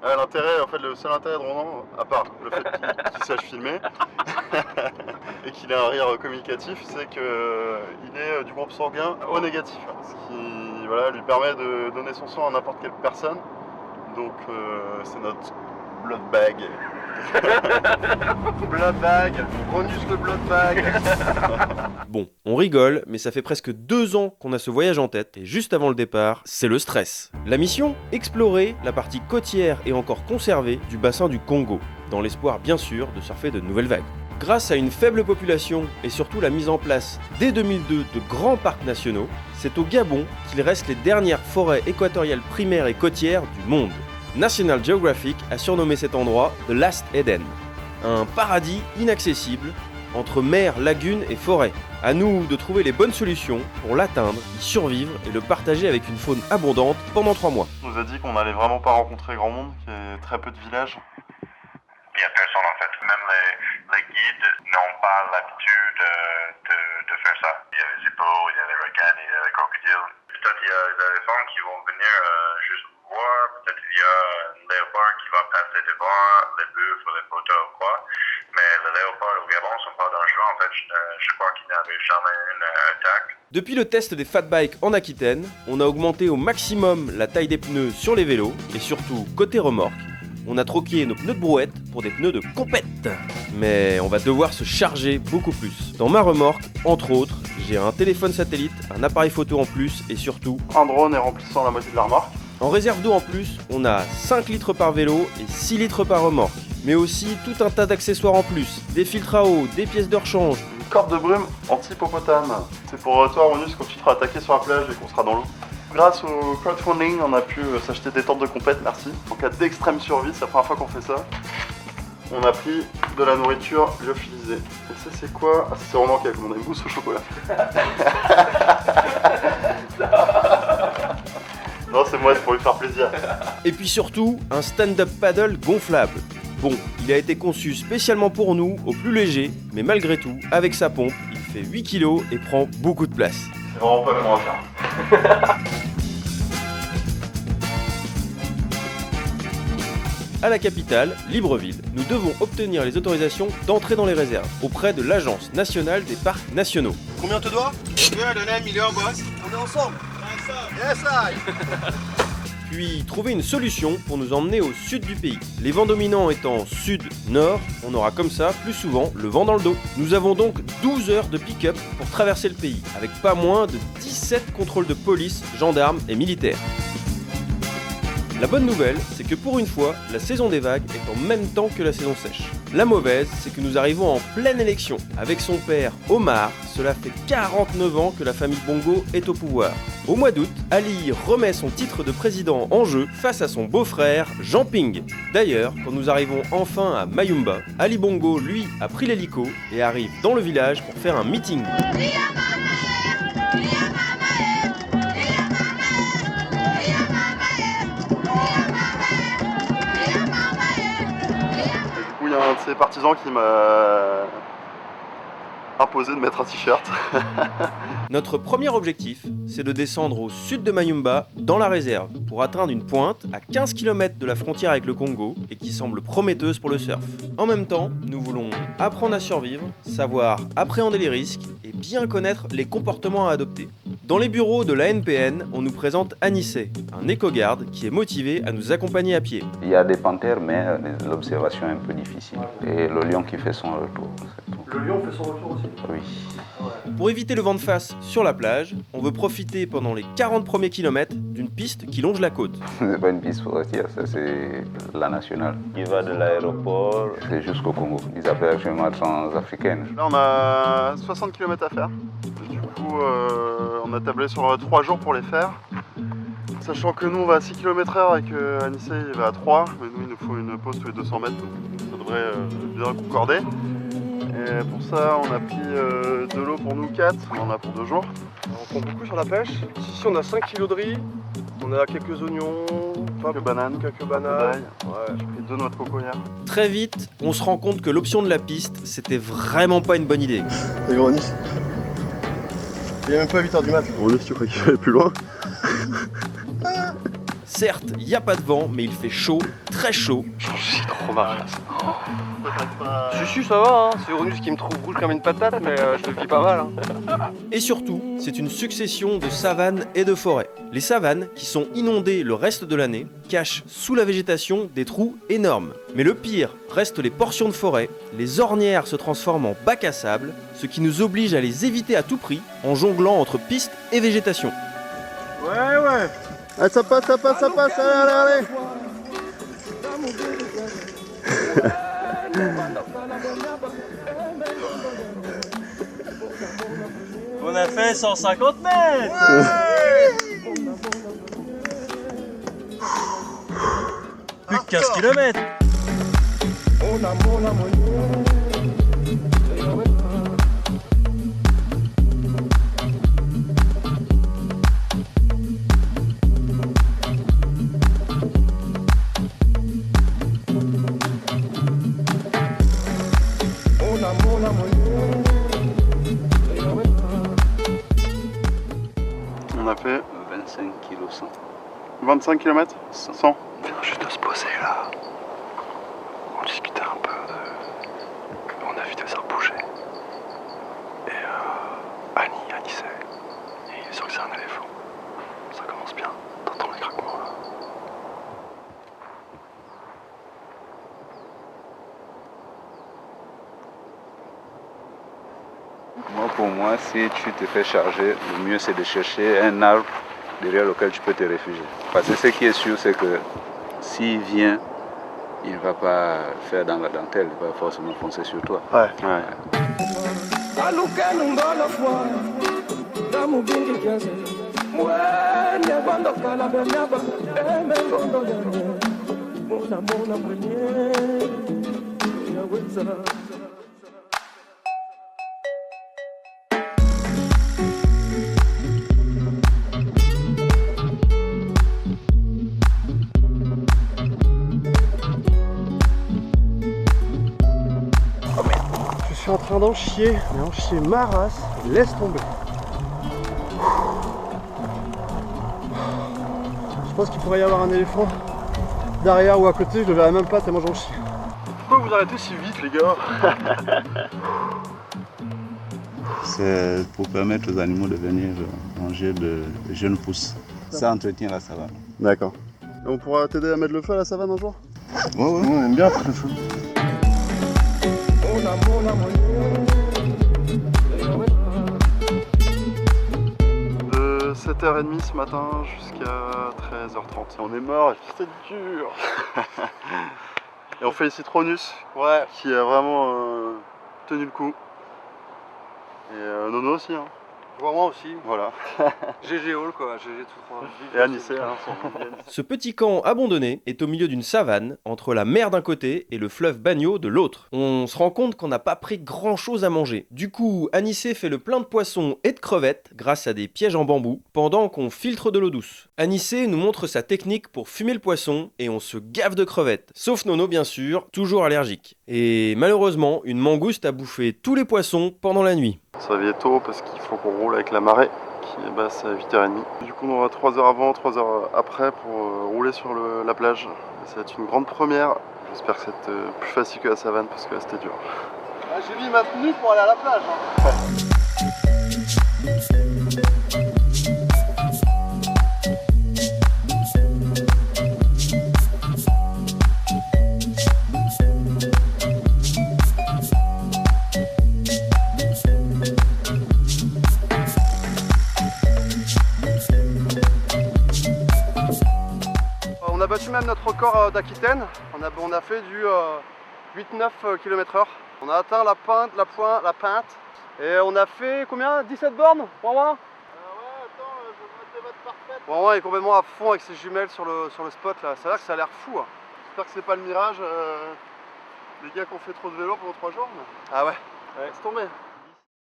L'intérêt, en fait, le seul intérêt de Ronan, à part le fait qu'il sache filmer et qu'il ait un rire communicatif, c'est qu'il est du groupe sanguin O négatif, ce qui lui permet de donner son sang à n'importe quelle personne. Donc c'est notre blood bag. Blood bag, Ronus le blood bag. Bon, on rigole, mais ça fait presque 2 ans qu'on a ce voyage en tête, et juste avant le départ, c'est le stress. La mission ? Explorer la partie côtière et encore conservée du bassin du Congo, dans l'espoir bien sûr de surfer de nouvelles vagues. Grâce à une faible population et surtout la mise en place dès 2002 de grands parcs nationaux, c'est au Gabon qu'il reste les dernières forêts équatoriales primaires et côtières du monde. National Geographic a surnommé cet endroit The Last Eden, un paradis inaccessible entre mer, lagune et forêt. À nous de trouver les bonnes solutions pour l'atteindre, y survivre et le partager avec une faune abondante pendant 3 mois. On nous a dit qu'on n'allait vraiment pas rencontrer grand monde, qu'il y a très peu de villages. Il n'y a personne en fait, même les guides n'ont pas l'habitude de faire ça. Il y a les hippos, il y a les requins, il y a les crocodiles. Peut-être il y a les éléphants qui vont venir juste voir, peut-être il y a un léopard qui va passer devant, les buffles ou les poteaux ou quoi. Mais les léopards au Gabon sont pas dangereux en fait, je crois qu'il n'y avait jamais une attaque. Depuis le test des fat bikes en Aquitaine, on a augmenté au maximum la taille des pneus sur les vélos et surtout côté remorque. On a troqué nos pneus de brouette pour des pneus de compète. Mais on va devoir se charger beaucoup plus. Dans ma remorque, entre autres, j'ai un téléphone satellite, un appareil photo en plus et surtout un drone est remplissant la moitié de la remorque. En réserve d'eau en plus, on a 5 litres par vélo et 6 litres par remorque. Mais aussi tout un tas d'accessoires en plus, des filtres à eau, des pièces de rechange. Une corde de brume anti-hippopotame. C'est pour toi Ronus quand tu te feras attaquer sur la plage et qu'on sera dans l'eau. Grâce au crowdfunding, on a pu s'acheter des tentes de compète, merci. En cas d'extrême survie, c'est la première fois qu'on fait ça. On a pris de la nourriture lyophilisée. Et ça c'est quoi ? Ah, c'est Ronan qui a commandé une mousse au chocolat. Non, c'est moi, c'est pour lui faire plaisir. Et puis surtout, un stand-up paddle gonflable. Bon, il a été conçu spécialement pour nous, au plus léger, mais malgré tout, avec sa pompe, il fait 8 kg et prend beaucoup de place. C'est vraiment pas comment on va faire. À la capitale, Libreville, nous devons obtenir les autorisations d'entrer dans les réserves auprès de l'Agence nationale des parcs nationaux. Combien on te doit ? 2 millions, boss. On est ensemble. Yes, I. Puis trouver une solution pour nous emmener au sud du pays. Les vents dominants étant sud-nord, on aura comme ça plus souvent le vent dans le dos. Nous avons donc 12 heures de pick-up pour traverser le pays, avec pas moins de 17 contrôles de police, gendarmes et militaires. La bonne nouvelle, c'est que pour une fois, la saison des vagues est en même temps que la saison sèche. La mauvaise, c'est que nous arrivons en pleine élection. Avec son père, Omar, cela fait 49 ans que la famille Bongo est au pouvoir. Au mois d'août, Ali remet son titre de président en jeu face à son beau-frère, Jean Ping. D'ailleurs, quand nous arrivons enfin à Mayumba, Ali Bongo, lui, a pris l'hélico et arrive dans le village pour faire un meeting. Il y a un de ses partisans qui m'a imposé de mettre un t-shirt. Notre premier objectif, c'est de descendre au sud de Mayumba, dans la réserve, pour atteindre une pointe à 15 km de la frontière avec le Congo et qui semble prometteuse pour le surf. En même temps, nous voulons apprendre à survivre, savoir appréhender les risques et bien connaître les comportements à adopter. Dans les bureaux de l'ANPN, on nous présente Anissé, un éco-garde qui est motivé à nous accompagner à pied. Il y a des panthères, mais l'observation est un peu difficile. Et le lion qui fait son retour, c'est tout. Le lion fait son retour aussi ? Oui. Pour éviter le vent de face sur la plage, on veut profiter pendant les 40 premiers kilomètres d'une piste qui longe la côte. C'est pas une piste forestière, ça c'est la nationale. Il va de l'aéroport jusqu'au Congo. Ils appellent actuellement transafricaine. Là on a 60 km à faire. Du coup on a tablé sur 3 jours pour les faire. Sachant que nous on va à 6 km/h et que Anissé il va à 3, mais nous il nous faut une pause tous les 200 mètres, donc ça devrait bien concorder. Et pour ça on a pris de l'eau pour nous 4, on en a pour 2 jours. On prend beaucoup sur la pêche. Ici on a 5 kg de riz, on a quelques oignons, Quelques bananes. Ouais. J'ai pris 2 noix de coco hier. Très vite, on se rend compte que l'option de la piste, c'était vraiment pas une bonne idée. Et Ronus, il est même pas 8h du mat. Ronus, tu crois qu'il va aller plus loin? Certes, il n'y a pas de vent, mais il fait chaud, très chaud. Je suis trop mal. Si, ça va, hein. C'est Uranus qui me trouve rouge comme une patate, mais je le vis pas mal. Hein. Et surtout, c'est une succession de savanes et de forêts. Les savanes, qui sont inondées le reste de l'année, cachent sous la végétation des trous énormes. Mais le pire reste les portions de forêt. Les ornières se transforment en bacs à sable, ce qui nous oblige à les éviter à tout prix en jonglant entre piste et végétation. Ouais. Ah, ça passe, allez. On a fait 150 mètres. Plus de 15 km. On a fait 25 kg 100. 25 km 100. Viens juste de se poser là. On discutait un peu on a vu des arbres bouger. Et Annie sait. Il est sûr que c'est un éléphant. Ça commence bien. T'entends les craquements là. Pour moi, si tu te fais charger, le mieux c'est de chercher un arbre derrière lequel tu peux te réfugier. Parce que ce qui est sûr, c'est que s'il vient, il ne va pas faire dans la dentelle, il va forcément foncer sur toi. Ouais. Je suis en train d'en chier, mais en chier ma race, laisse tomber. Je pense qu'il pourrait y avoir un éléphant derrière ou à côté, je le verrais même pas tellement j'en chie. Pourquoi vous arrêtez si vite les gars? C'est pour permettre aux animaux de venir manger de jeunes pousses. Ça entretient la savane. D'accord. Et on pourra t'aider à mettre le feu à la savane un jour? Ouais, On aime bien faire le feu. De 7h30 ce matin jusqu'à 13h30. On est mort et c'est dur. Et on félicite Ronus, qui a vraiment tenu le coup. Et Nono aussi. Hein. Moi aussi. Voilà. GG Hall quoi, GG tout droit. Et Anissé. Ce petit camp abandonné est au milieu d'une savane, entre la mer d'un côté et le fleuve Bagno de l'autre. On se rend compte qu'on n'a pas pris grand chose à manger. Du coup, Anissé fait le plein de poissons et de crevettes grâce à des pièges en bambou, pendant qu'on filtre de l'eau douce. Anissé nous montre sa technique pour fumer le poisson et on se gave de crevettes. Sauf Nono bien sûr, toujours allergique. Et malheureusement, une mangouste a bouffé tous les poissons pendant la nuit. On se réveille tôt parce qu'il faut qu'on roule avec la marée qui est basse à 8h30. Du coup on aura 3 heures avant, 3 heures après pour rouler sur la plage. Ça va être une grande première. J'espère que ça va être plus facile que la savane parce que là c'était dur. Ah, j'ai mis ma tenue pour aller à la plage. Hein. On a battu même notre record d'Aquitaine. On a fait du 8-9 km/h. On a atteint la pinte. Et on a fait combien? 17 bornes pour moi. Ouais, attends, je vais mettre les bottes parfaites. Bon, il est complètement à fond avec ses jumelles sur le spot là. Ça a l'air que ça a l'air fou. Hein. J'espère que c'est pas le mirage. Les gars qui ont fait trop de vélo pendant 3 jours. Mais... Ah ouais. Laisse tomber.